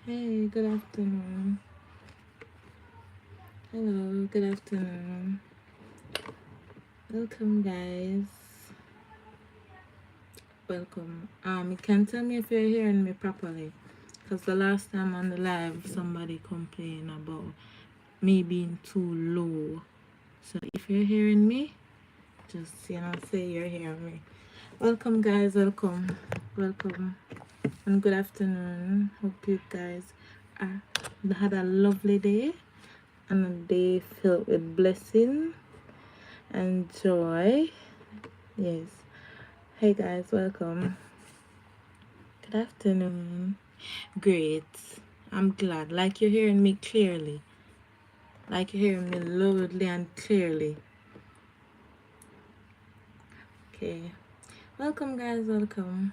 Hey, good afternoon. Hello, good afternoon. Welcome, guys. Welcome. You can tell me if you're hearing me properly, because the last time on the live, somebody complained about me being too low. So if you're hearing me, just say you're hearing me. Welcome, guys. Welcome, and good afternoon. Hope you guys had a lovely day and a day filled with blessing and joy. Yes. Hey guys, welcome. Good afternoon. Great. I'm glad. Like you're hearing me clearly. Like you're hearing me loudly and clearly. Okay. Welcome guys, welcome.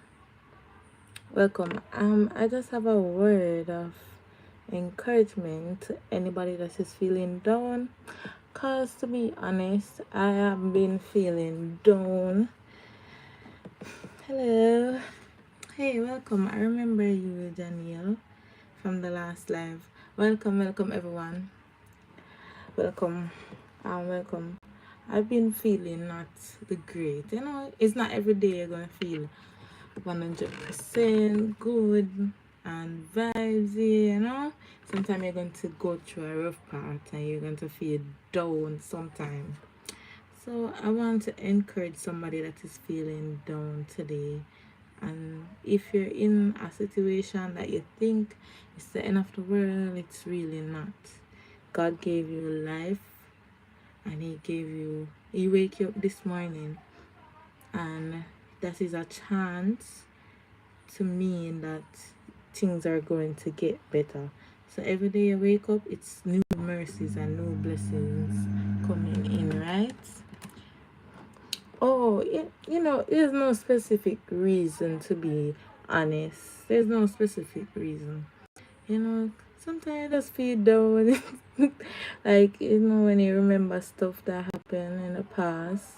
Welcome. I just have a word of encouragement to anybody that is feeling down. Cause to be honest, I have been feeling down. Hello. Hey, welcome. I remember you, Danielle, from the last live. Welcome everyone. Welcome. Welcome. I've been feeling not the great. It's not every day you're gonna feel 100% good and vibesy. Sometimes you're going to go through a rough part and you're going to feel down sometimes. So I want to encourage somebody that is feeling down today. And if you're in a situation that you think it's the end of the world, it's really not. God gave you life, and he wake you up this morning, and that is a chance to mean that things are going to get better. So every day you wake up, it's new mercies and new blessings coming in, right? Oh, there's no specific reason, to be honest. There's no specific reason. Sometimes I just feel down. Like, when you remember stuff that happened in the past,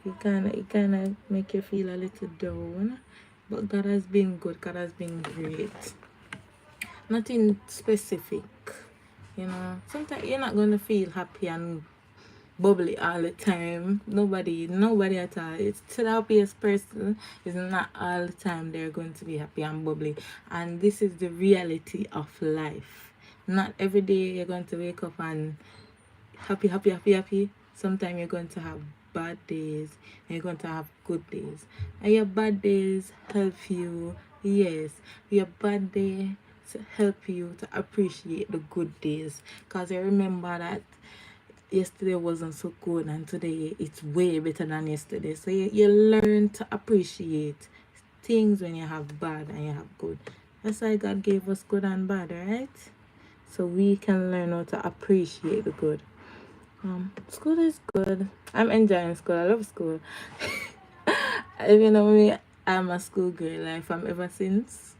it kinda make you feel a little down. But God has been good, God has been great. Nothing specific. Sometimes you're not gonna feel happy and bubbly all the time. Nobody at all. It's to the happiest person is not all the time they're going to be happy and bubbly. And this is the reality of life. Not every day you're going to wake up and happy. Sometimes you're going to have bad days and you're going to have good days. And your bad days help you, yes, your bad day to help you to appreciate the good days. Because I remember that yesterday wasn't so good and today it's way better than yesterday. So you learn to appreciate things when you have bad and you have good. That's why God gave us good and bad, right? So we can learn how to appreciate the good. School is good. I'm enjoying school. I love school. If you know me, I'm a school girl. Like from ever since.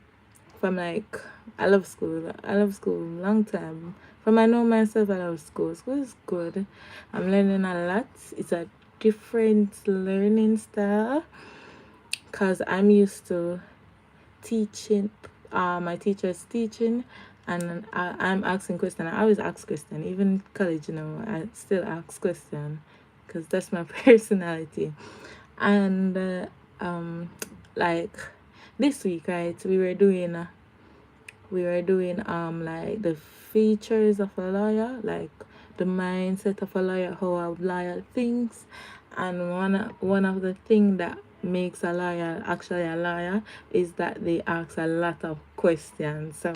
From like, I love school. I love school long time. From I know myself, I love school. School is good. I'm learning a lot. It's a different learning style. Cause I'm used to teaching. My teacher is teaching, and I'm asking questions. I always ask questions. Even college, I still ask questions, cause that's my personality. And like this week, right? We were doing like the features of a lawyer, like the mindset of a lawyer, how a lawyer thinks. And one of the things that makes a lawyer actually a lawyer is that they ask a lot of questions. So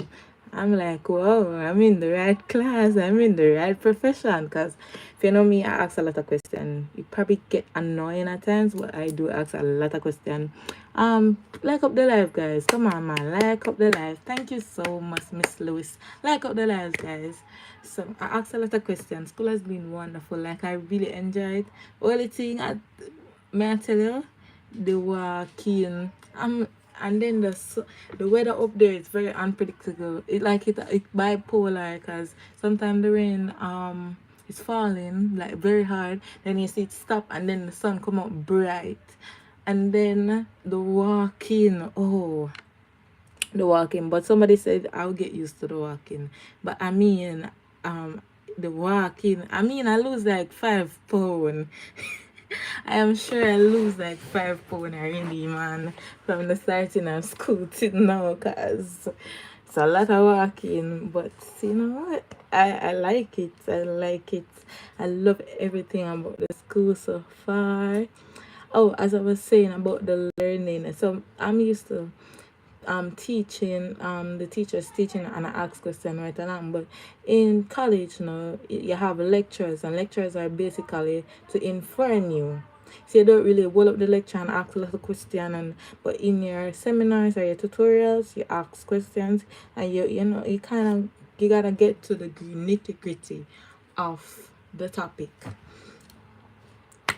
I'm like, whoa, I'm in the right class, I'm in the right profession. Because if you know me, I ask a lot of questions. You probably get annoying at times, but I do ask a lot of questions. Like up the live, guys. Come on, man. Like up the live. Thank you so much, Miss Lewis. Like up the lives, guys. So I asked a lot of questions. School has been wonderful. Like I really enjoyed. Only thing may I tell you, the walking. And then the weather up there is very unpredictable. It bipolar, because sometimes the rain it's falling like very hard. Then you see it stop and then the sun come out bright. And then the walking, oh, the walking, but somebody said I'll get used to the walking. But I mean, um, the walking. I mean, I lose like 5 pounds. I am sure I lose like 5 pounds already, man, from the starting of school till now, cause it's a lot of walking. But you know what? I like it. I like it. I love everything about the school so far. Oh, as I was saying about the learning, so I'm used to teaching, the teachers teaching and I ask question right along. But in college now you have lectures, and lectures are basically to inform you. So you don't really hold up the lecture and ask a little question, and but in your seminars or your tutorials you ask questions, and you know you kind of, you gotta get to the nitty gritty of the topic.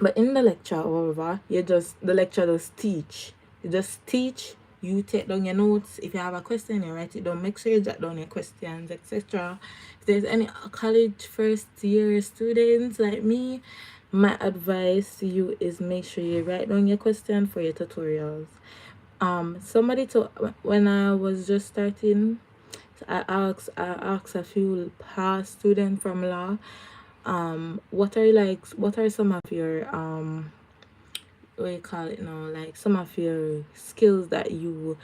But in the lecture, however, you just, the lecture just teach. You just teach. You take down your notes. If you have a question, you write it down. Make sure you jot down your questions, etc. If there's any college first year students like me, my advice to you is make sure you write down your question for your tutorials. Somebody to, when I was just starting, I asked a few past students from law, what are some of your what you call it now, like some of your skills that you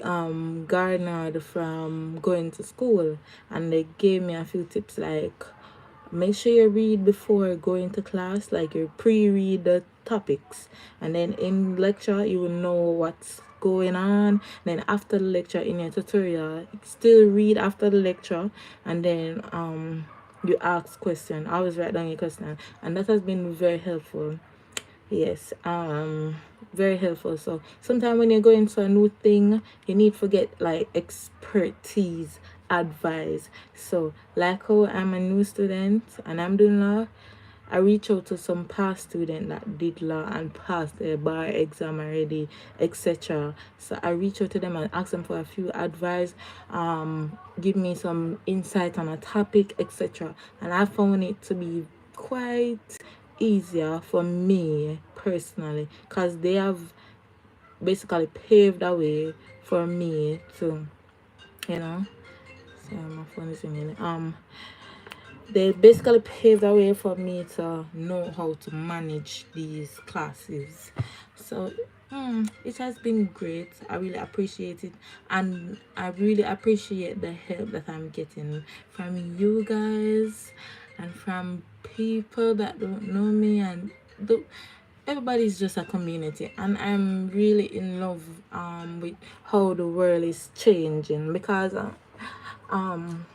garnered from going to school. And they gave me a few tips, like make sure you read before going to class, like you pre-read the topics, and then in lecture you will know what's going on. Then after the lecture in your tutorial, still read after the lecture, and then you ask question, always write down your question, and that has been very helpful. Yes, very helpful. So sometimes when you're going to a new thing, you need to get like expertise advice. So like how I'm a new student and I'm doing law, I reach out to some past student that did law and passed their bar exam already, etc. So I reach out to them and ask them for a few advice, give me some insight on a topic, etc. And I found it to be quite easier for me personally, because they have basically paved the way for me to, you know, sorry, my phone is ringing. They basically paved the way for me to know how to manage these classes. So it has been great. I really appreciate it, and I really appreciate the help that I'm getting from you guys and from people that don't know me, and do, everybody's just a community, and I'm really in love with how the world is changing, because um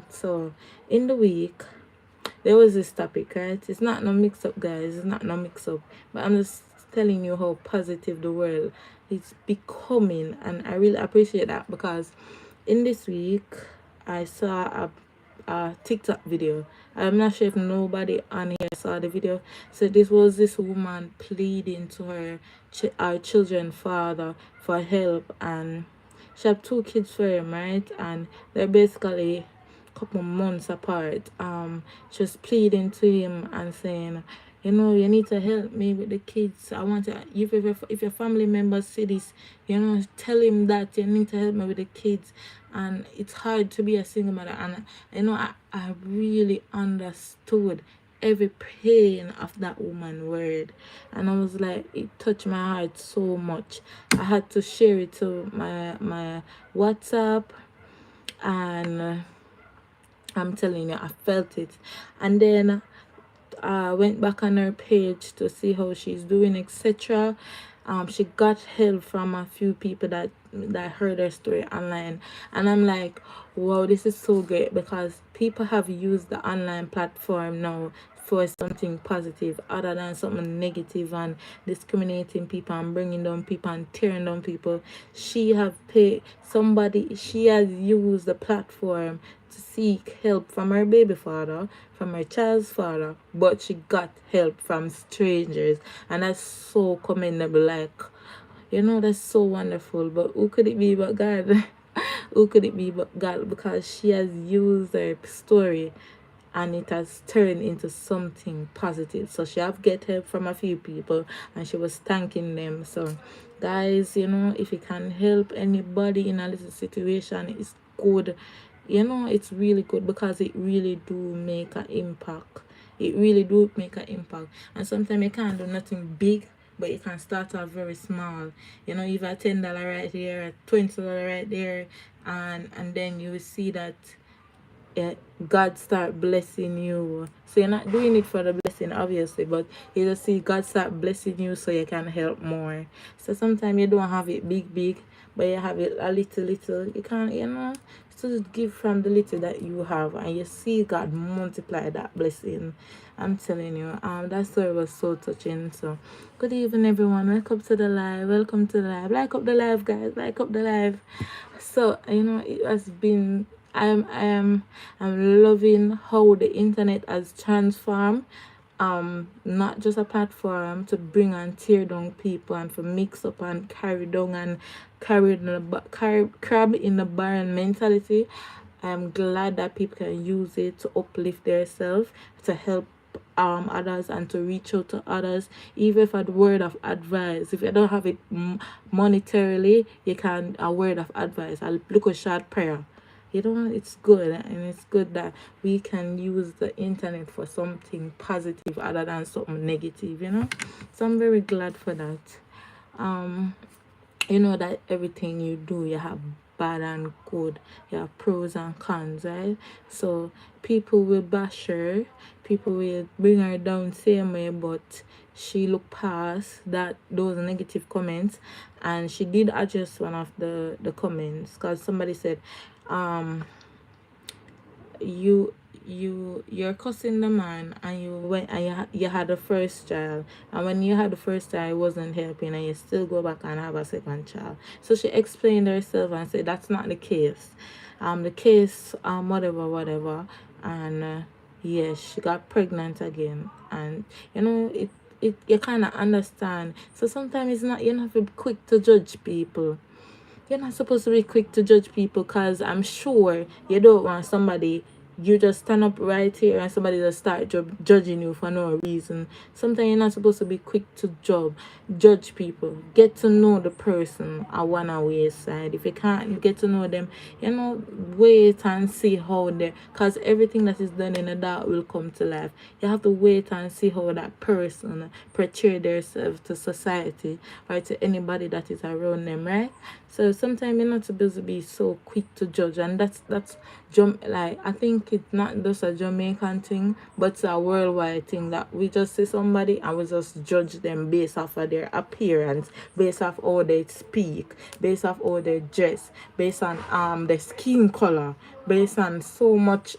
so in the week there was this topic, right? It's not no mix up, guys. It's not no mix up. But I'm just telling you how positive the world is becoming, and I really appreciate that, because in this week I saw a TikTok video. I'm not sure if nobody on here saw the video. So this was this woman pleading to our children father for help, and she had 2 kids for him, right? And they're basically couple months apart. Just pleading to him and saying, you know, you need to help me with the kids. I want to, if your family members see this, you know, tell him that you need to help me with the kids. And it's hard to be a single mother, and you know, I really understood every pain of that woman word, and I was like, it touched my heart so much. I had to share it to my WhatsApp, and I'm telling you, I felt it. And then I went back on her page to see how she's doing, etc. She got help from a few people that heard her story online, and I'm like, wow, this is so great, because people have used the online platform now for something positive other than something negative and discriminating people and bringing down people and tearing down people. She has used the platform to seek help from her baby father, from her child's father, but she got help from strangers, and that's so commendable. Like, you know, that's so wonderful. But who could it be but God? Who could it be but God? Because she has used her story and it has turned into something positive. So she have get help from a few people, and she was thanking them. So guys, if you can help anybody in a little situation, it's good. It's really good, because it really do make an impact. It really do make an impact. And sometimes you can't do nothing big, but you can start off very small. You've a $10 right here, a $20 right there, and then you will see that, yeah, God start blessing you. So you're not doing it for the blessing, obviously, but you just see God start blessing you so you can help more. So sometimes you don't have it big, but you have it a little. You can, so just give from the little that you have, and you see God multiply that blessing. I'm telling you, that story was so touching. So good evening, everyone. Welcome to the live. Welcome to the live. Like up the live, guys. Like up the live. So it has been. I'm loving how the internet has transformed, not just a platform to bring and tear down people, and for mix up and carry down and crab in the barrel mentality. I'm glad that people can use it to uplift themselves, to help others, and to reach out to others, even if a word of advice. If you don't have it monetarily, you can a word of advice, a little short prayer. It's good, and it's good that we can use the internet for something positive other than something negative. So I'm very glad for that. That everything you do, you have bad and good, you have pros and cons, right? So people will bash her, people will bring her down same way, but she looked past those negative comments, and she did address one of the comments, because somebody said, you're cussing the man, and you had the first child, and when you had the first child it wasn't helping, and you still go back and have a second child. So she explained herself and said that's not the case. The case, whatever, and yes, she got pregnant again, and it you kind of understand. So sometimes it's not, you're not quick to judge people. You're not supposed to be quick to judge people, because I'm sure you don't want somebody, you just stand up right here and somebody just start judging you for no reason. Sometimes you're not supposed to be quick to judge people. Get to know the person at one away side. If you can't get to know them, wait and see how they, because everything that is done in the dark will come to life. You have to wait and see how that person portray themselves to society, or to anybody that is around them, right? So sometimes you're not supposed to be so quick to judge, and that's like, I think it's not just a Jamaican thing, but it's a worldwide thing, that we just see somebody and we just judge them based off of their appearance, based off how they speak, based off how they dress, based on their skin color, based on so much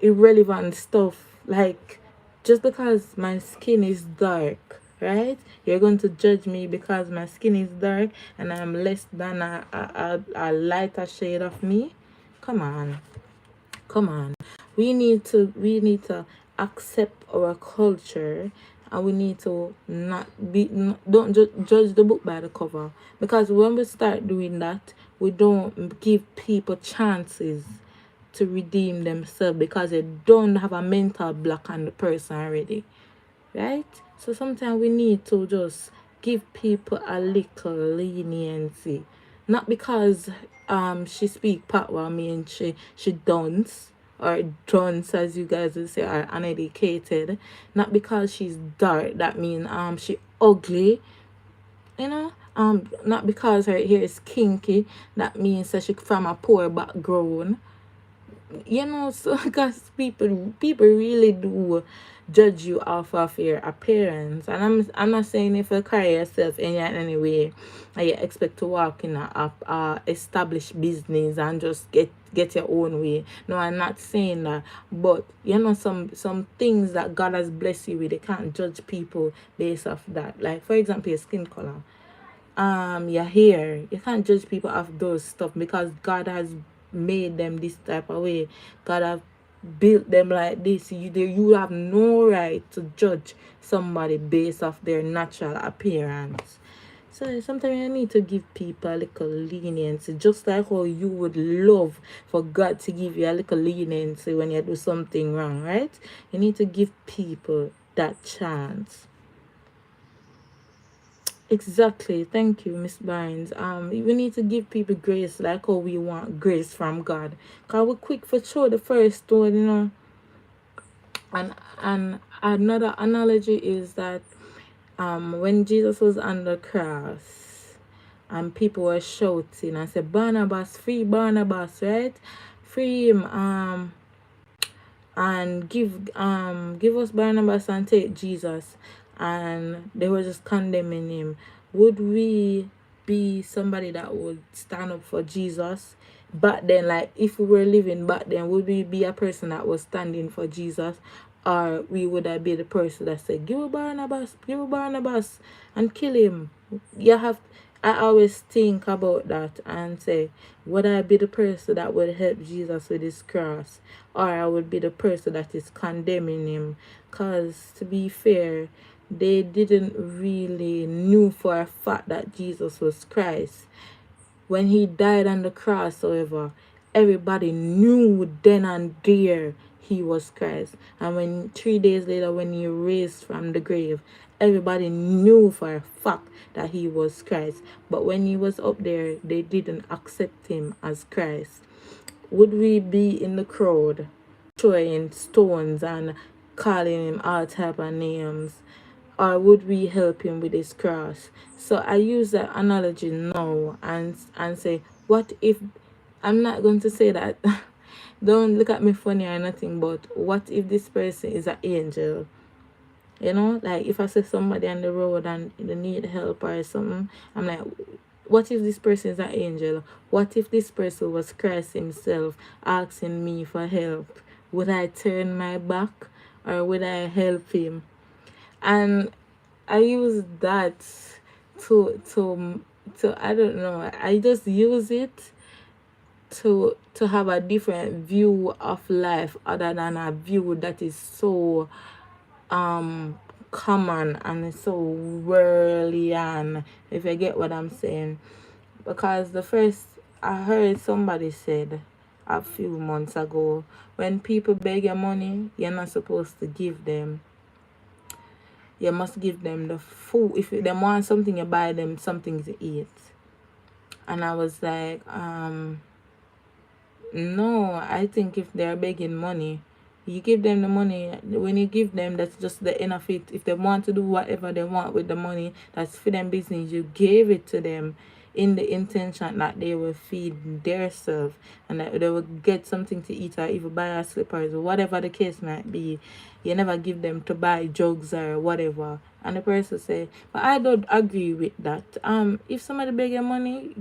irrelevant stuff. Like, just because my skin is dark, right? You're going to judge me because my skin is dark and I'm less than a lighter shade of me? Come on. Come on. We need to accept our culture, and we need to don't judge the book by the cover, because when we start doing that, we don't give people chances to redeem themselves, because they don't have a mental block on the person already, right? So sometimes we need to just give people a little leniency, not because she speak patois mean she dunce, or dunce as you guys will say, are uneducated, not because she's dark that mean she ugly, not because her hair is kinky that means that she from a poor background. So because people really do judge you off of your appearance, and I'm not saying if you carry yourself in any way and you expect to walk in a established business and just get your own way. No, I'm not saying that, but some things that God has blessed you with, they can't judge people based off that. Like, for example, your skin color, your hair. You can't judge people off those stuff, because God has made them this type of way. God have built them like this. You have no right to judge somebody based off their natural appearance. So sometimes you need to give people a little leniency, just like how you would love for God to give you a little leniency when you do something wrong, right? You need to give people that chance. Exactly. Thank you, Miss Barnes. We need to give people grace like how we want grace from God. Cause we're quick for show the first stone, And another analogy is that when Jesus was on the cross and people were shouting and said, Barnabas, free Barnabas, right? Free him, and give us Barnabas and take Jesus, and they were just condemning him. Would we be somebody that would stand up for Jesus back then? Like if we were living back then, would we be a person that was standing for Jesus, or we would have be the person that said give a Barnabas and kill him? You have I always think about that and say, would I be the person that would help Jesus with his cross, or I would be the person that is condemning him? Because to be fair, they didn't really knew for a fact that Jesus was Christ. When he died on the cross, however, everybody knew then and there he was Christ. And when 3 days later, when he raised from the grave, everybody knew for a fact that he was Christ. But when he was up there, they didn't accept him as Christ. Would we be in the crowd throwing stones and calling him all type of names, or would we help him with his cross? So I use that analogy now and say, what if, I'm not going to say that don't look at me funny or nothing, but what if this person is an angel? Like if I see somebody on the road and they need help or something, I'm like, what if this person is an angel? What if this person was Christ himself asking me for help? Would I turn my back, or would I help him? And I use that to I don't know. I just use it to have a different view of life other than a view that is so common and so worldly, and if you get what I'm saying. Because the first I heard somebody said a few months ago, when people beg your money, you're not supposed to give them. You must give them the food. If they want something, you buy them something to eat. And I was like, no, I think if they're begging money, you give them the money. When you give them, that's just the end of it. If they want to do whatever they want with the money, that's for them business. You gave it to them in the intention that they will feed themselves and that they will get something to eat or even buy a slippers or whatever the case might be. You never give them to buy drugs or whatever. And the person say, but I don't agree with that. If somebody beg your money,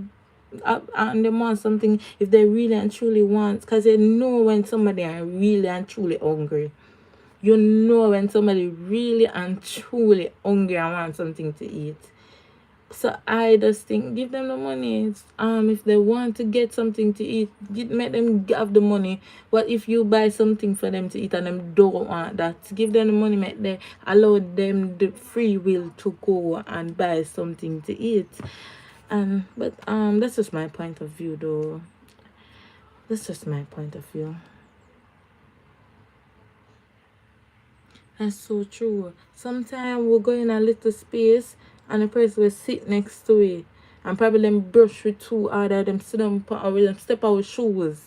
and they want something, if they really and truly want, because they know when somebody are really and truly hungry. You know when somebody really and truly hungry and want something to eat. So I just think, give them the money. If they want to get something to eat, make them have the money. What if you buy something for them to eat and them don't want that? Give them the money, make them allow them the free will to go and buy something to eat. But that's just my point of view, though. That's just my point of view. That's so true. Sometimes we'll go in a little space and the person will sit next to it and probably them brush with too hard, or them sit down or them step out with shoes.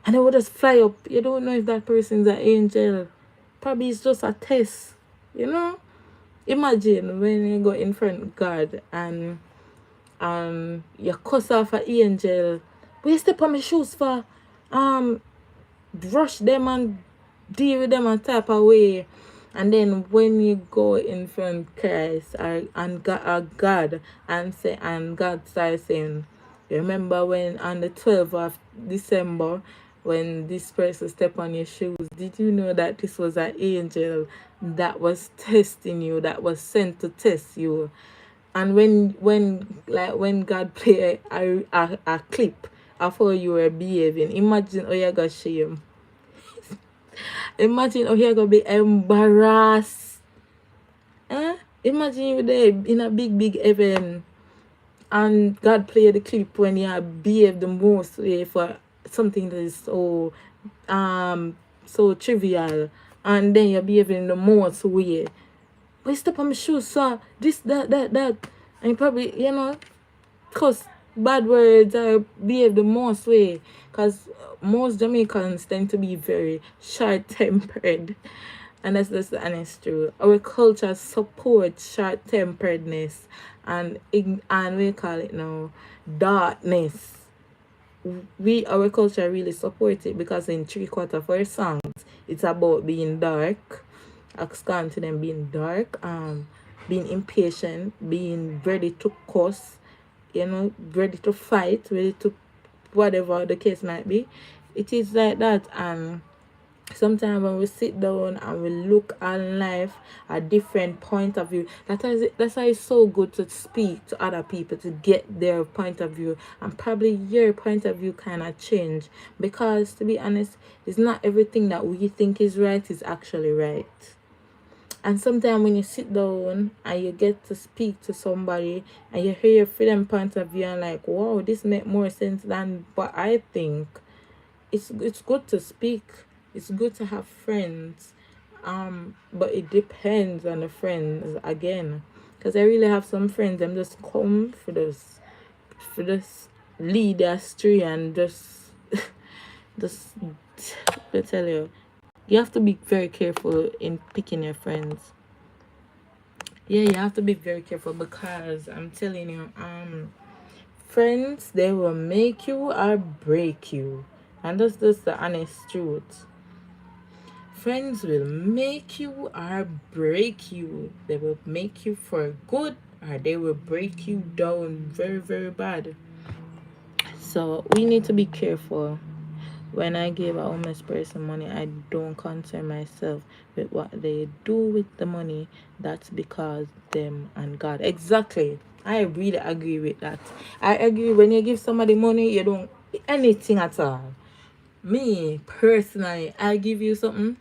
And they will just fly up. You don't know if that person's an angel. Probably it's just a test. Imagine when you go in front of God and you cuss off an angel. But you step on my shoes for brush them and deal with them a type of way. And then when you go in front of Christ and God and say, and God starts saying, you remember when on the 12th of December when this person stepped on your shoes, did you know that this was an angel that was testing you, that was sent to test you? And when God play a clip of how you were behaving, imagine how you got shame. Imagine how you gonna be embarrassed. Imagine you there in a big event and God play the clip when you behave the most way for something that is um so trivial, and then you're behaving the most way. But step on my shoes, so this, that, and you probably, cause bad words or behave the most way. Cause most Jamaicans tend to be very short tempered, and that's just the honest truth. Our culture supports short temperedness and we call it now darkness. Our culture really supports it because in 3/4 of our songs it's about being dark, according to them being dark, being impatient, being ready to cuss, ready to fight, ready to whatever the case might be. It is like that. And sometimes when we sit down and we look on life a different point of view, that's why it's so good to speak to other people to get their point of view, and probably your point of view kind of change, because to be honest, it's not everything that we think is right is actually right. And sometimes when you sit down and you get to speak to somebody and you hear your freedom point of view and like, wow, this make more sense than what I think. It's good to speak. It's good to have friends. But it depends on the friends again. Cause I really have some friends them just come for this lead astray and just I tell you. You have to be very careful in picking your friends. Yeah, you have to be very careful because I'm telling you, friends, they will make you or break you. And that's just the honest truth. Friends will make you or break you. They will make you for good or they will break you down very, very bad. So we need to be careful. When I give a homeless person money, I don't concern myself with what they do with the money. That's because them and God. Exactly. I really agree with that. I agree when you give somebody money, you don't anything at all. Me personally, I give you something.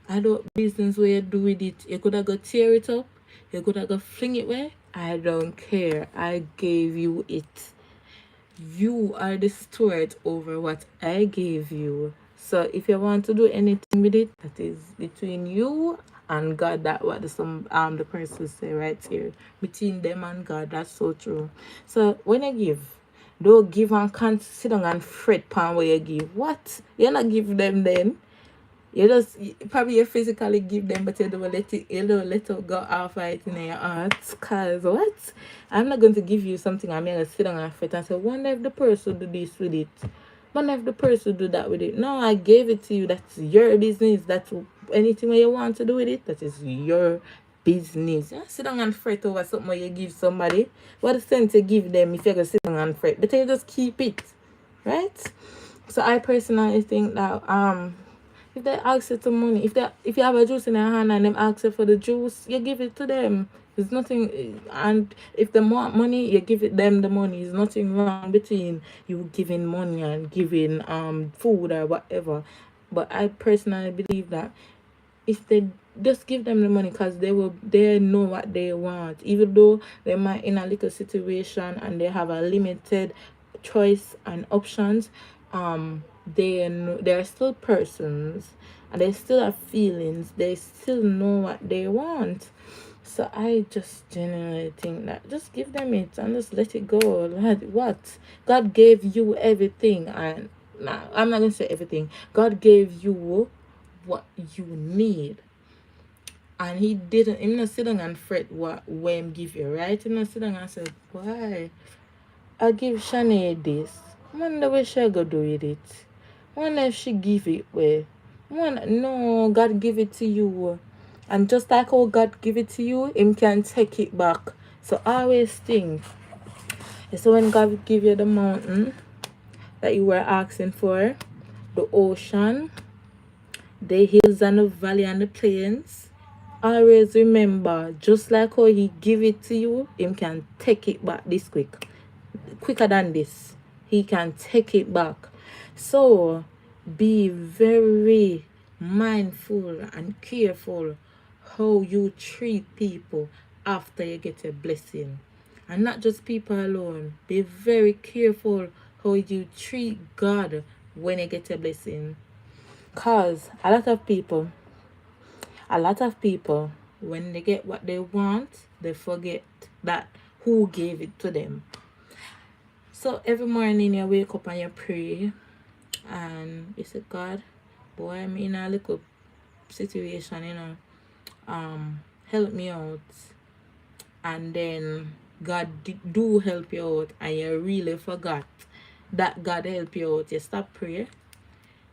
I don't business where you do with it. You could have go tear it up. You could have go fling it where. I don't care. I gave you it. You are the steward over what I gave you. So if you want to do anything with it, that is between you and God. That what the person say right here. Between them and God. That's so true. So when you give, don't give and can't sit down and fret pan where you give. What? You're not give them then. Probably you physically give them, but you don't let it go off right in your heart. Cause what? I'm not going to give you something I'm gonna sit on and fit and say, wonder if the person do this with it. Wonder if the person do that with it. No, I gave it to you. That's your business. That's anything you want to do with it. That is your business. You sit down and fret over something you give somebody. What sense you give them if you're gonna sit down and fret? But you just keep it, right? So I personally think that if they ask you to money, if you have a juice in your hand and them ask you for the juice, you give it to them. There's nothing, and if they want money, you give it them the money. There's nothing wrong between you giving money and giving food or whatever. But I personally believe that if they just give them the money, because they know what they want, even though they might in a little situation and they have a limited choice and options. They're still persons and they still have feelings, they still know what they want. So I just genuinely think that just give them it and just let it go. Like, what? God gave you everything, and nah, I'm not gonna say everything. God gave you what you need. And he didn't him not sit down and fret what when give you, right? He not sit down and say, why? I give Shanae this. Wonder where she go do with it. Wonder if she give it where. No, God give it to you. And just like how God give it to you, him can take it back. So always think. So when God give you the mountain that you were asking for, the ocean, the hills and the valley and the plains, always remember, just like how he give it to you, him can take it back this quicker than this. He can take it back. So be very mindful and careful how you treat people after you get a blessing. And not just people alone. Be very careful how you treat God when you get a blessing. Cause a lot of people, when they get what they want, they forget that who gave it to them. So every morning you wake up and you pray and you say, God, boy, I'm in a little situation, help me out. And then God do help you out and you really forgot that God help you out. You stop prayer,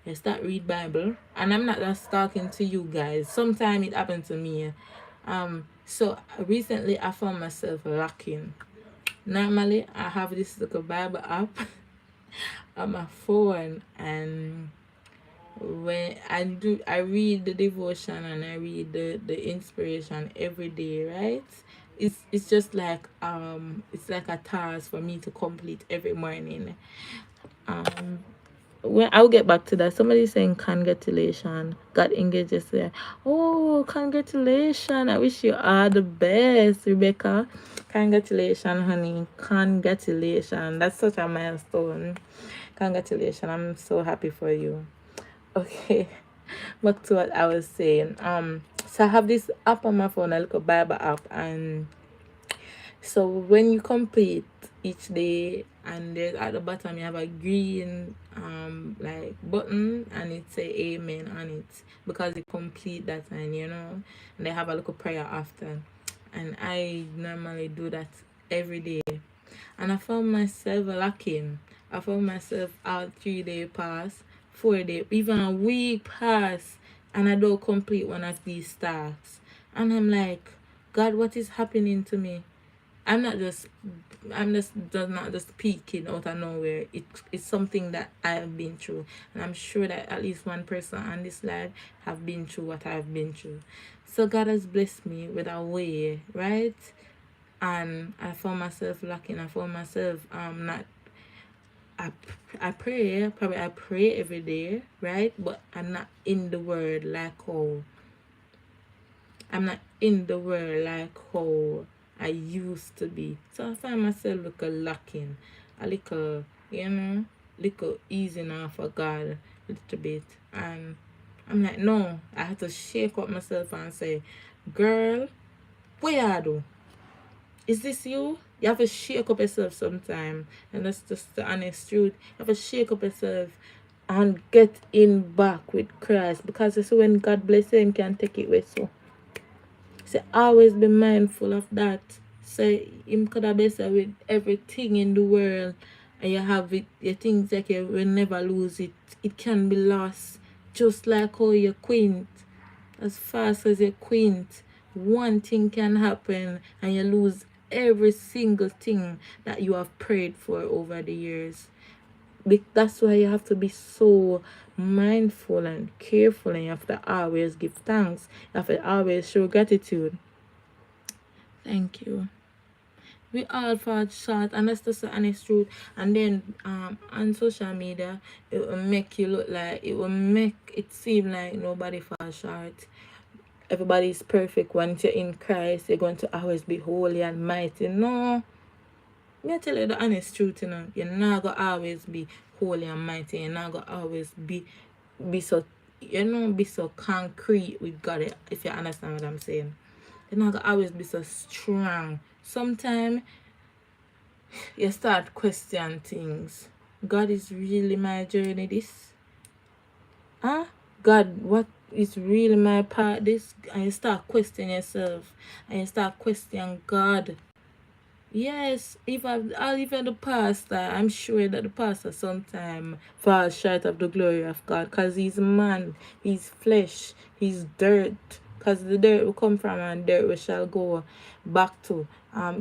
you start read Bible. And I'm not just talking to you guys. Sometimes it happened to me. So recently I found myself lacking. Normally I have this little Bible app on my phone, and when I read the devotion and I read the inspiration every day, right? It's just like it's like a task for me to complete every morning. um when I'll get back to that. Somebody saying congratulations, got engaged yesterday. Oh, congratulations! I wish you all the best, Rebecca. Congratulations, honey. Congratulations. That's such a milestone. Congratulations. I'm so happy for you. Okay. Back to what I was saying. So I have this app on my phone, a little Bible app, and so when you complete each day, and there's at the bottom you have a green like button, and it say amen on it because you complete that, and they have a little prayer after. And I normally do that every day. And I found myself lacking. I found myself out 3 day pass, 4 day, even a week pass, and I don't complete one of these tasks. And I'm like, God, what is happening to me? I'm not just just not just speaking out of nowhere. It's something that I have been through, and I'm sure that at least one person on this live have been through what I've been through. So God has blessed me with a way, right? And I found myself lacking. I found myself not. I pray every day, right? But I'm not in the word like how I'm not in the world like how I used to be. So I find myself lacking, a little, little easing off of God a little bit. And I'm like, no, I have to shake up myself and say, girl, what you do? Is this you? You have to shake up yourself sometime. And that's just the honest truth. You have to shake up yourself and get in back with Christ. Because it's when God bless him can take it with you. So always be mindful of that. So him could have blessed with everything in the world, and you have it, you think like you will never lose it. It can be lost. Just like how you quint. As fast as you quint, one thing can happen and you lose every single thing that you have prayed for over the years. That's why you have to be so mindful and careful, and you have to always give thanks. You have to always show gratitude. Thank you. We all fall short, and that's just the honest truth. And then on social media, it will make you look like, it will make it seem like nobody falls short. Everybody is perfect. Once you're in Christ, you're going to always be holy and mighty. No, me tell you the honest truth, you're not gonna always be holy and mighty. You're not gonna always be so, be so concrete with God, if you understand what I'm saying. You're not gonna always be so strong. Sometimes you start questioning things. God, is really my journey this? Huh? God, what is really my part this? And you start questioning yourself, and you start questioning God. Yes, I'll even the pastor, I'm sure that the pastor sometimes falls short of the glory of God, because he's man, he's flesh, he's dirt, because the dirt will come from and dirt we shall go back to.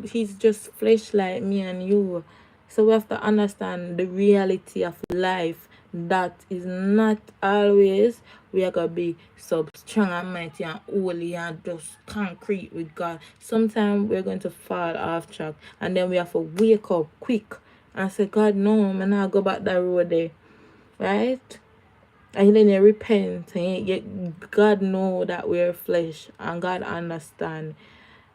He's just flesh like me and you. So we have to understand the reality of life, that is not always we are gonna be so strong and mighty and holy and just concrete with God. Sometimes we're going to fall off track, and then we have to wake up quick and say, God, no, I'm not go back that road there, right? And then you repent, and God know that we're flesh, and God understand.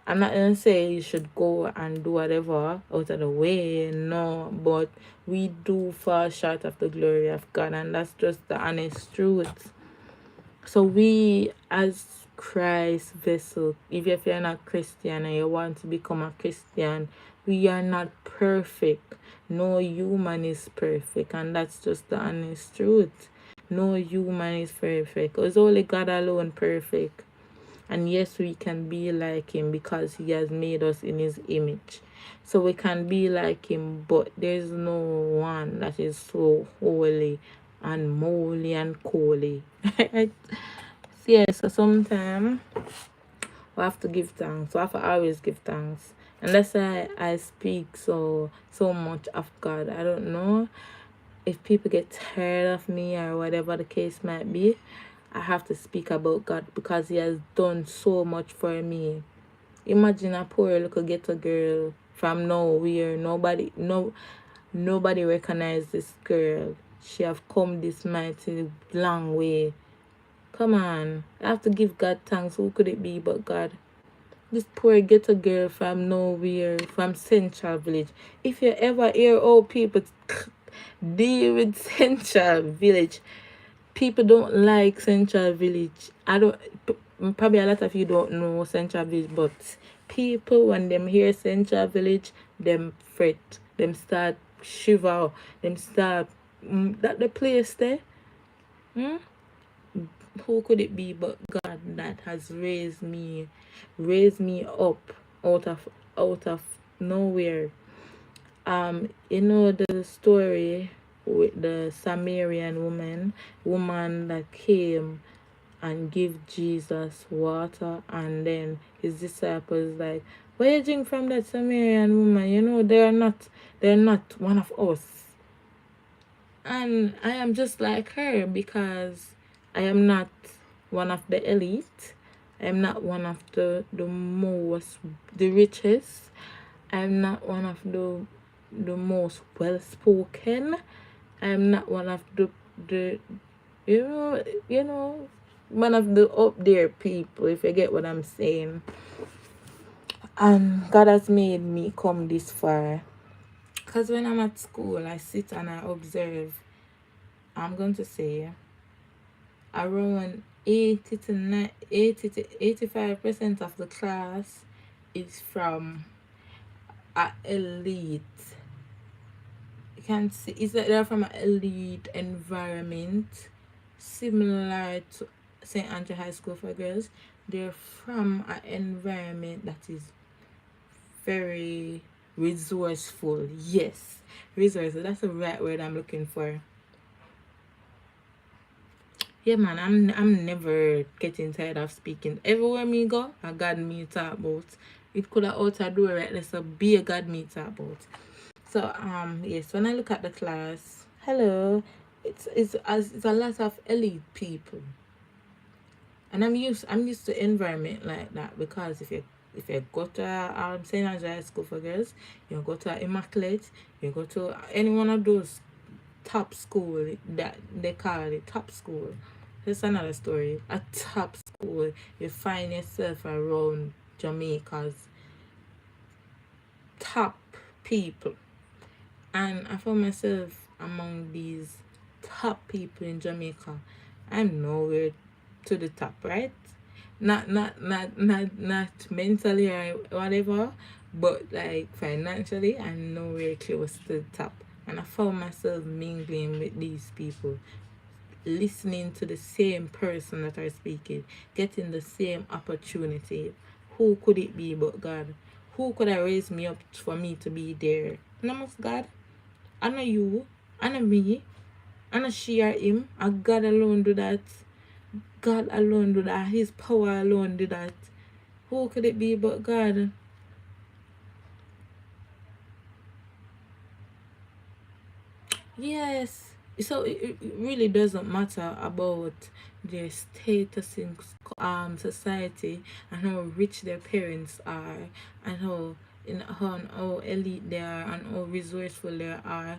I'm not gonna say you should go and do whatever out of the way, no, but we do fall short of the glory of God, and that's just the honest truth. So we as Christ vessel, even if you're not Christian and you want to become a Christian, we are not perfect. No human is perfect, and that's just the honest truth. No human is perfect. It's only God alone perfect. And yes, we can be like him because he has made us in his image. So we can be like him, but there's no one that is so holy and moly and coly. Yeah, so sometimes we have to give thanks. We have to always give thanks. Unless I speak so much of God. I don't know if people get tired of me or whatever the case might be. I have to speak about God because he has done so much for me. Imagine a poor little ghetto girl from nowhere. Nobody recognize this girl. She have come this mighty long way. Come on. I have to give God thanks. Who could it be but God? This poor ghetto girl from nowhere, from Central Village. If you ever hear old people deal with Central Village, people don't like Central Village. I don't. Probably a lot of you don't know Central Village, but people when them hear Central Village, them fret, them start shiver, them start that the place there. Hmm? Who could it be but God that has raised me up out of nowhere. You know the story with the Samaritan woman that came and give Jesus water, and then his disciples like, where you drink from that Samaritan woman? You know they're not one of us. And I am just like her because I am not one of the elite. I am not one of the richest. I am not one of the most well spoken. I am not one of the you know you know one of the up there people, if you get what I'm saying. And God has made me come this far. Because when I'm at school, I sit and I observe. I'm going to say around 80 to 85% of the class is from a elite. You can see it's like they're from an elite environment, similar to St. Andrew High School for girls. They're from an environment that is very resourceful. Yes, resourceful. That's the right word I'm looking for. Yeah, man, I'm never getting tired of speaking. Everywhere me go, I got me talk about. It could have out a door right there, so be a God me talk about. So yes, when I look at the class, hello, it's a lot of elite people, and I'm used to environment like that because if you go to St. Andrew High School for girls, you go to Immaculate, you go to any one of those top school that they call it top school. That's another story. A top school, you find yourself around Jamaica's top people. And I found myself among these top people in Jamaica. I'm nowhere to the top, right? Not mentally or whatever, but like financially, I'm nowhere close to the top. And I found myself mingling with these people, listening to the same person that are speaking, getting the same opportunity. Who could it be but God? Who could have raised me up for me to be there? Not God. I know you. I know me. I know she or him. And God alone do that. God alone do that. His power alone do that. Who could it be but God? Yes. So it really doesn't matter about their status in society and how rich their parents are and how elite they are and how resourceful they are.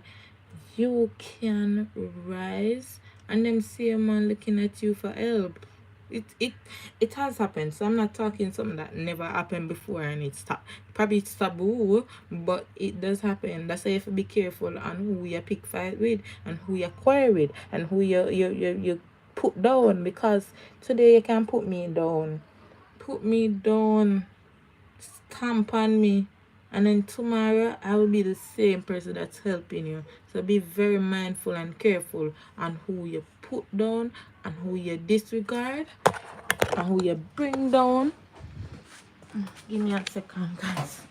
You can rise and them see a man looking at you for help. It has happened. So I'm not talking something that never happened before and probably it's taboo, but it does happen. That's why you have to be careful on who you pick fight with and who you quarrel with and who you put down, because today you can put me down, stamp on me, and then tomorrow I will be the same person that's helping you. So be very mindful and careful on who you put down and who you disregard and who you bring down. Give me a second, guys.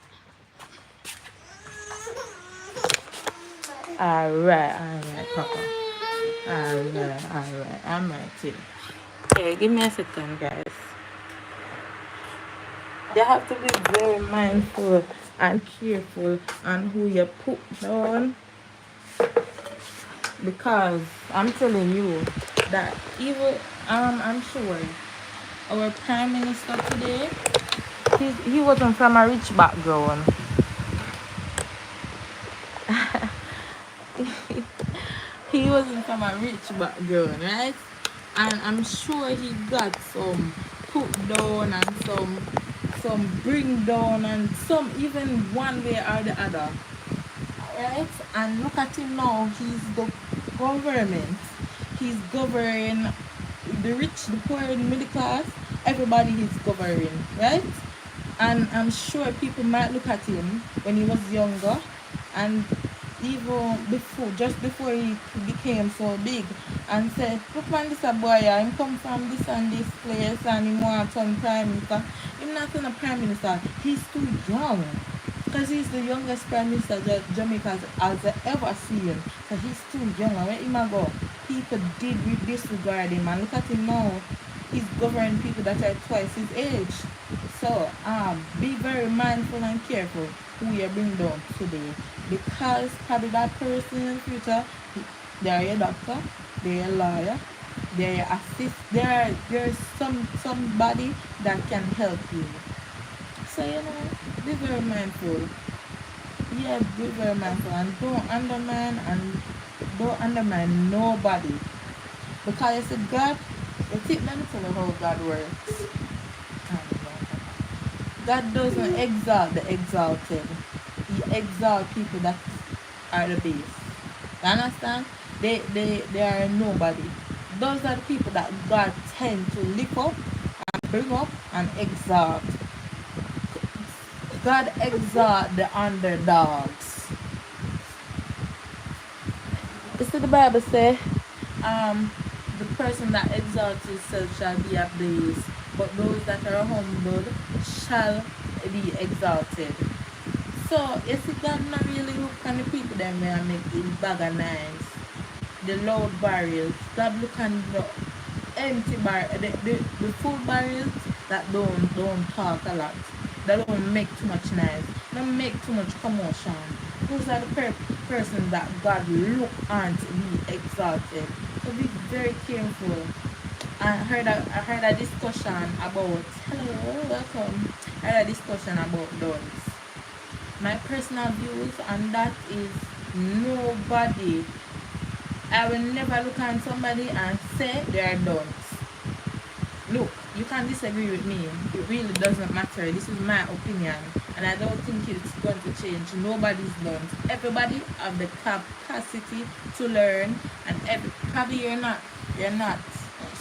Alright, Papa. Alright. I'm right here. Okay, give me a second, guys. You have to be very mindful and careful on who you put down, because I'm telling you that even I'm sure our prime minister today, he wasn't from a rich background. He wasn't from a rich background, right? And I'm sure he got some put down and some bring down and some even one way or the other. Right? And look at him now, he's the government. He's governing the rich, the poor, the middle class, everybody he's governing, right? And I'm sure people might look at him when he was younger and even before, just before he became so big, and say, look man, this a boy, him come from this and this place and he want to turn prime minister. He's not a prime minister, he's too young. Because he's the youngest prime minister that Jamaica has ever seen. So he's too young. And where him a go, people did disregard him. And look at him now. He's governing people that are twice his age. So be very mindful and careful who you bring down today. Because probably that person in the future, they're your doctor, they're your lawyer, they're your assist, there's somebody that can help you. So be very mindful. Yeah, be very mindful and don't undermine nobody. Because you see God, you think let me tell you how God works. God doesn't exalt the exalted. He exalts people that are the base. You understand? They are nobody. Those are the people that God tend to lift up and bring up and exalt. God exalt the underdogs. You see the Bible say, the person that exalts himself shall be abased, but those that are humbled shall be exalted. So you see God not really look on the people that may make the bag of nines, the loud barrels. God look on the empty the full barrels that don't talk a lot, that don't make too much noise, don't make too much commotion. Those are the person that God look on to be exalted. So be very careful. I heard a discussion about hello, welcome. I heard a discussion about dogs. My personal views on that is nobody. I will never look at somebody and say they are dogs. Look, you can disagree with me. It really doesn't matter. This is my opinion, and I don't think it's going to change. Nobody's done. Everybody have the capacity to learn, and probably you're not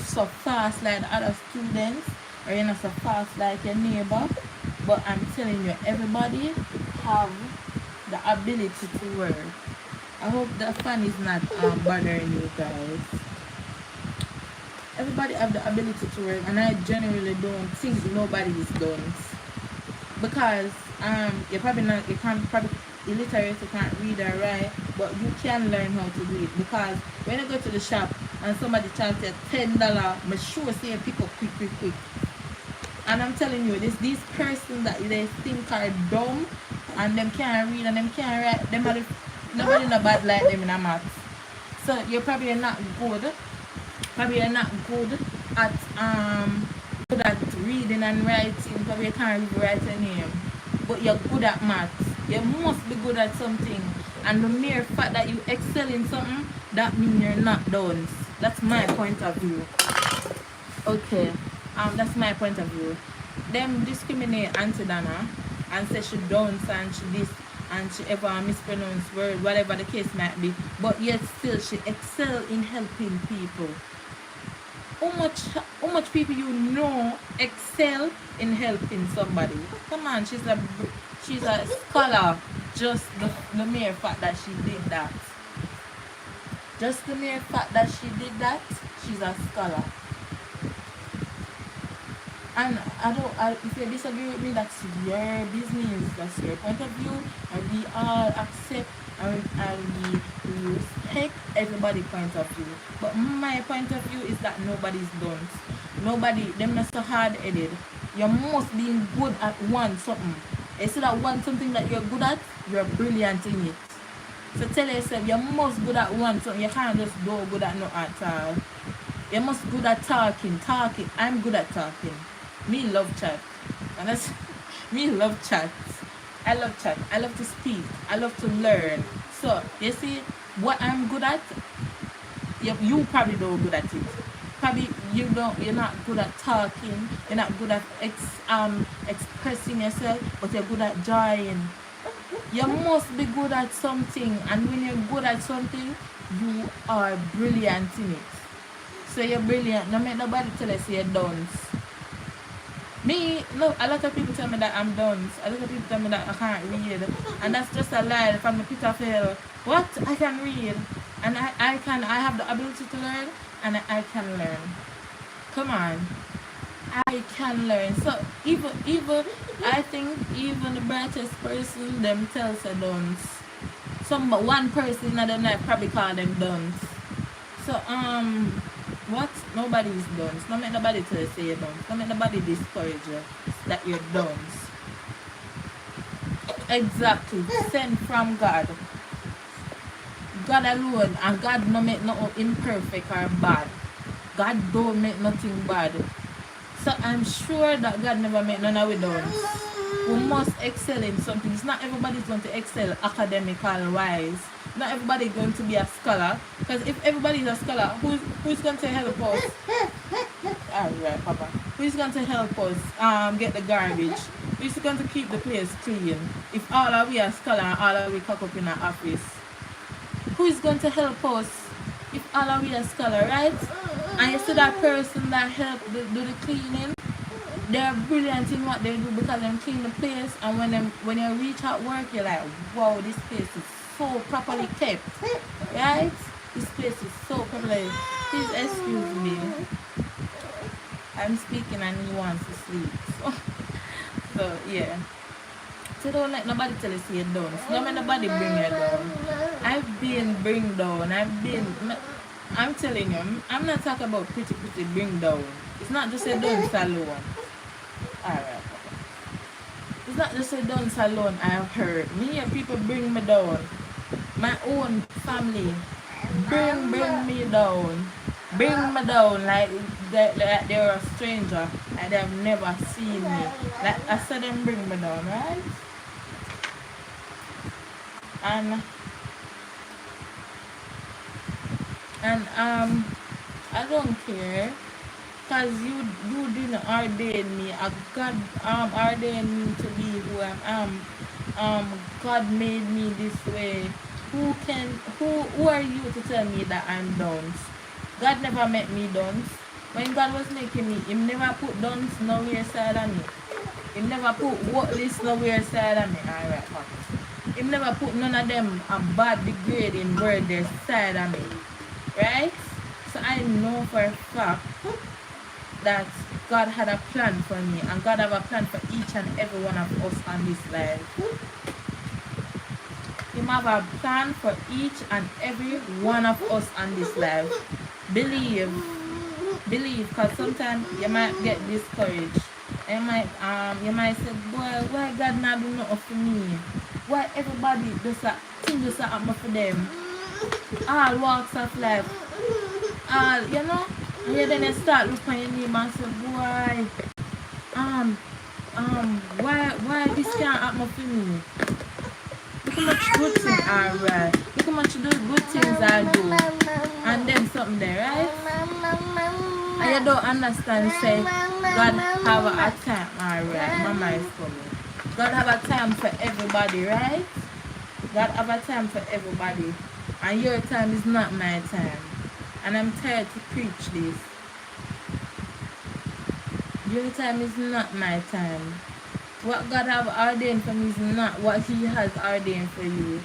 so fast like other students, or you're not so fast like your neighbor. But I'm telling you, everybody have the ability to learn. I hope the fan is not bothering you guys. Everybody have the ability to work, and I generally don't think nobody is done, because you can't probably illiterate, you can't read or write, but you can learn how to do it. Because when you go to the shop and somebody charges you $10, I'm sure say you pick up quick. And I'm telling you, these persons that they think are dumb and them can't read and them can't write, nobody not bad like them in a math. So you're probably not good. Probably you're not good at reading and writing. Probably you can't read write your name, but you're good at maths. You must be good at something. And the mere fact that you excel in something, that means you're not done. That's my point of view. Okay, that's my point of view. Them discriminate Auntie Dana and say she don't and she this and she ever mispronounce word, whatever the case might be, but yet still she excel in helping people. How much people you know excel in helping somebody? Come on, she's a scholar. Just the mere fact that she did that. Just the mere fact that she did that, she's a scholar. And if you disagree with me, that's your business, that's your point of view, and we all accept and we respect everybody's point of view. But my point of view is that nobody's done. Nobody, them not so hard-headed. You must be good at one something. Instead of one something that you're good at, you're brilliant in it. So tell yourself, you must good at one something. You can't just go good at no at all. You must good at talking. I'm good at talking. Me love chat. And that's me love chat. I love chat. I love to speak. I love to learn. So you see what I'm good at, you probably don't good at it. Probably you're not good at talking, you're not good at expressing yourself, but you're good at drawing. You must be good at something, and when you're good at something, you are brilliant in it. So you're brilliant. No make nobody tell us you're dunce. Me, look, a lot of people tell me that I'm dunce. A lot of people tell me that I can't read. And that's just a lie from the pit of hell. What? I can read. And I have the ability to learn, and I can learn. Come on. I can learn. So even I think even the brightest person them tells a dunce. One person in the night probably call them dunce. So what? Nobody's dunce. No make nobody tell you say you're dunce. No make nobody discourage you that you're dunce. Exactly. Sent from God. God alone, and God no make no imperfect or bad. God don't make nothing bad. So I'm sure that God never make none of we dunce. We must excel in something. It's not everybody's going to excel academical wise. Not everybody going to be a scholar. Because if everybody is a scholar, who's going to help us? Alright, Papa. Who's going to help us get the garbage? Who's going to keep the place clean? If all of we are scholar and all of we cock up in our office, who is going to help us if all of we are scholar, right? And you see that person that help do the cleaning, they're brilliant in what they do because they clean the place, and when you reach at work, you're like, wow, this place is so properly kept, right? This place is so properly. Please excuse me. I'm speaking and he wants to sleep. So yeah. So don't let nobody tell you you're down. So don't let nobody bring you down. I've been bring down. I'm telling you, I'm not talking about pretty bring down. It's not just a dance alone. Alright. It's not just a dance alone I've heard. Me and people bring me down. My own family bring me down. Bring me down like they're a stranger and they've never seen me. Like I said them bring me down, right? And I don't care, because you didn't ordain me. God ordained me to be who I am. God made me this way. Who are you to tell me that I'm dunce? God never made me dunce. When God was making me, he never put dunce nowhere side of me. He never put what list nowhere side of me. Alright, he never put none of them a bad degrading word there side of me. Right? So I know for a fact that God had a plan for me, and God have a plan for each and every one of us on this life. He have a plan for each and every one of us on this life. Believe, because sometimes you might get discouraged. You might say, boy, why God not do nothing for me? Why everybody does that thing just happen for them? All walks of life. All, you know? And then you start looking at your neighbor and say, boy, why this can't happen for me? Look how much good things are right. Look how much good things I do. And and then something there, right? And you don't understand, say, God have a time, alright, mama is coming. God have a time for everybody, right? God have a time for everybody. And your time is not my time. And I'm tired to preach this. Your time is not my time. What God have ordained for me is not what He has ordained for you.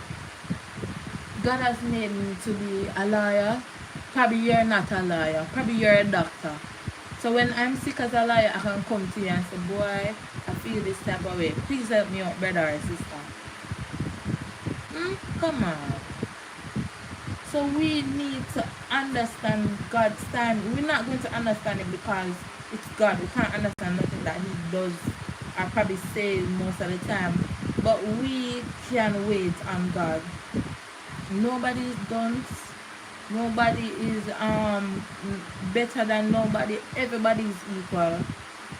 God has made me to be a lawyer. Probably you're not a lawyer. Probably you're a doctor. So when I'm sick as a lawyer, I can come to you and say, boy, I feel this type of way. Please help me out, brother or sister. Come on. So we need to understand God's time. We're not going to understand it because it's God. We can't understand nothing that He does or probably says most of the time. But we can wait on God. Nobody is done. Nobody is better than nobody. Everybody is equal.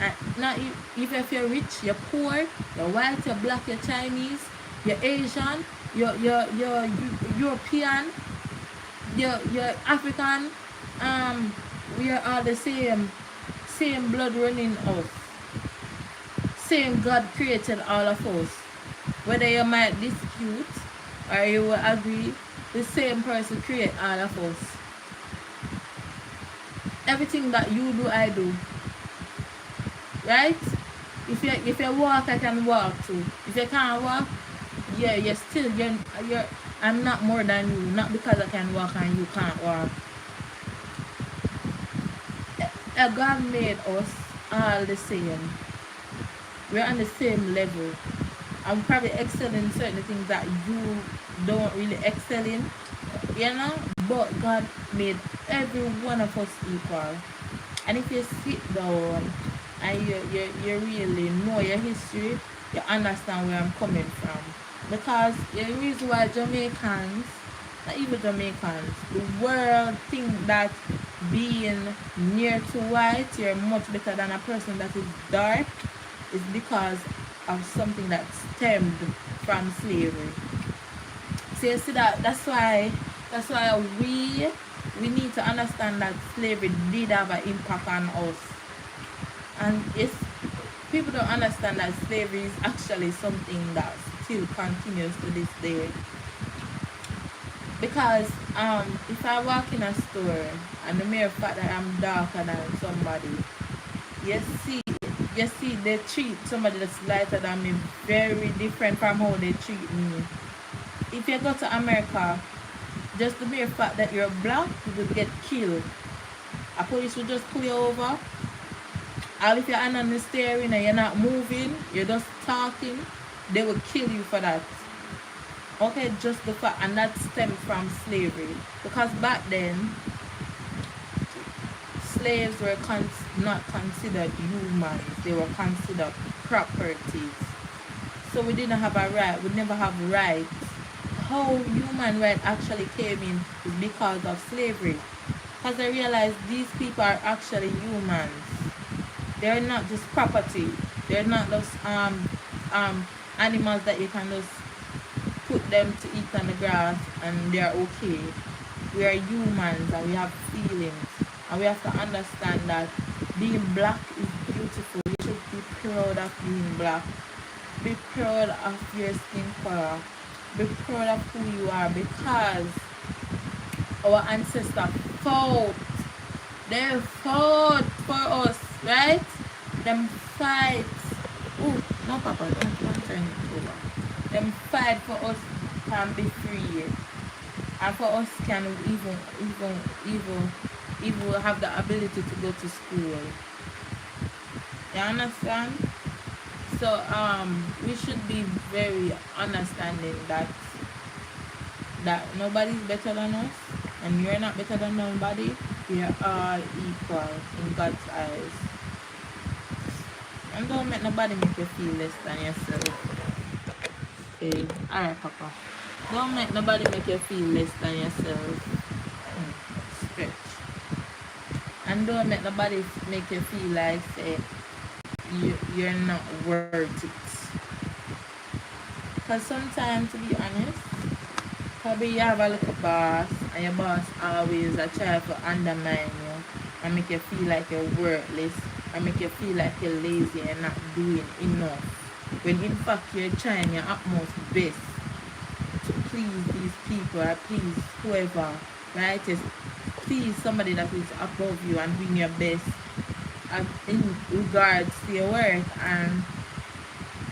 And not if you're rich, you're poor, you're white, you're black, you're Chinese, you're Asian, you're European, you're African. We are all the same blood running us. Same God created all of us. Whether you might dispute or you will agree, the same person created all of us. Everything that you do, I do. Right? If you walk, I can walk too. If you can't walk, yeah, you're I'm not more than you. Not because I can walk and you can't walk. God made us all the same. We're on the same level. I'm probably excel in certain things that you don't really excel in, you know. But God made every one of us equal. And if you sit down and you really know your history, you understand where I'm coming from. Because the reason why Jamaicans, not even Jamaicans, the world think that being near to white, you're much better than a person that is dark, is because of something that stemmed from slavery. So you see that's why we need to understand that slavery did have an impact on us. And if people don't understand that slavery is actually something that still continues to this day. Because if I walk in a store and the mere fact that I'm darker than somebody, you see they treat somebody that's lighter than me very different from how they treat me. If you go to America, just the mere fact that you're black, you will get killed. A police will just pull you over. Or if you're on the steering and you're not moving, you're just talking, they will kill you for that. Okay, just the fact, and that stems from slavery. Because back then, slaves were not considered humans. They were considered properties. So we didn't have a right. We never have rights. How human rights actually came in is because of slavery. Because I realized these people are actually humans. They're not just property. They're not just animals that you can just put them to eat on the grass and they're okay. We are humans and we have feelings. And we have to understand that being black is beautiful. You should be proud of being black. Be proud of your skin color. Be proud of who you are, because our ancestors fought. They fought for us, right? Them fight. Oh, no, Papa, don't turn it over. Them fight for us can be free. And for us can even have the ability to go to school. You understand? So we should be very understanding that nobody's better than us, and you're not better than nobody. We are all equal in God's eyes. And don't make nobody make you feel less than yourself. Okay. Alright, Papa. Don't make nobody make you feel less than yourself. Stretch. And don't make nobody make you feel like, say, you're not worth it. Because sometimes, to be honest, Probably you have a little boss, and your boss always a try to undermine you and make you feel like you're worthless, or make you feel like you're lazy and not doing enough. When in fact you're trying your utmost best to please these people or please whoever, right? Just please somebody that is above you and doing your best in regards to your work, and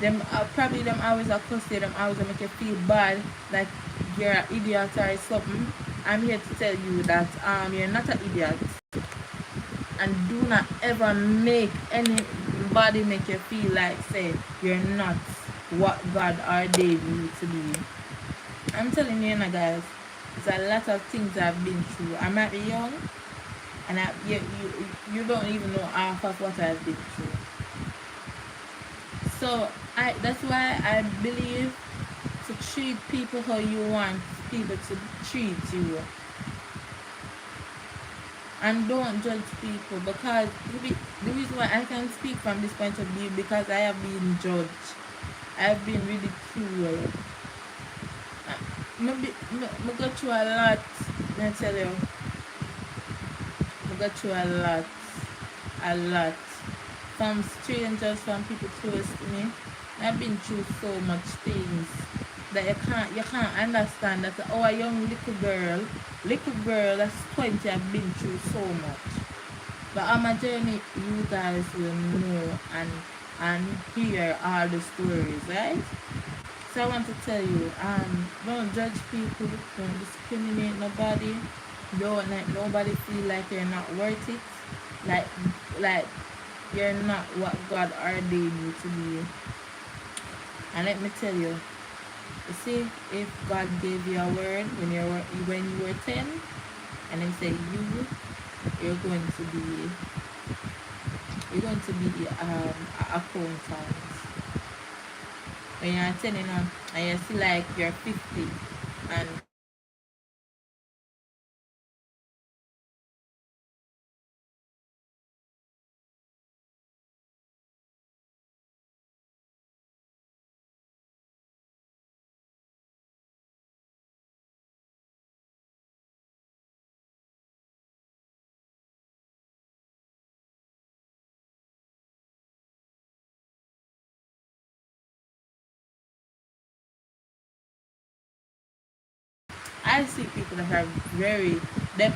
them probably them always accuse you, them always make you feel bad, like you're an idiot or something. I'm here to tell you that you're not an idiot, and do not ever make anybody make you feel like say you're not what God ordained you to be. I'm telling you now, guys, there's a lot of things I've been through. I might be young, and you don't even know half of what I've been through. So that's why I believe to treat people how you want people to treat you, and don't judge people, because the reason why I can speak from this point of view, because I have been judged, I have been ridiculed. I go through a lot. I tell you, I go through a lot. From strangers, from people close to me. I've been through so much things that you can't understand that. Oh, a young little girl that's 20, I've been through so much. But on my journey, you guys will know and hear all the stories, right? So I want to tell you, don't judge people, don't discriminate nobody, don't let nobody feel like you're not worth it, like like you're not what God ordained you to be. And let me tell you, you see, if God gave you a word when you were 10, and then say you're going to be a accountant. When you're 10, and you feel like you're 50, and I see people that are very them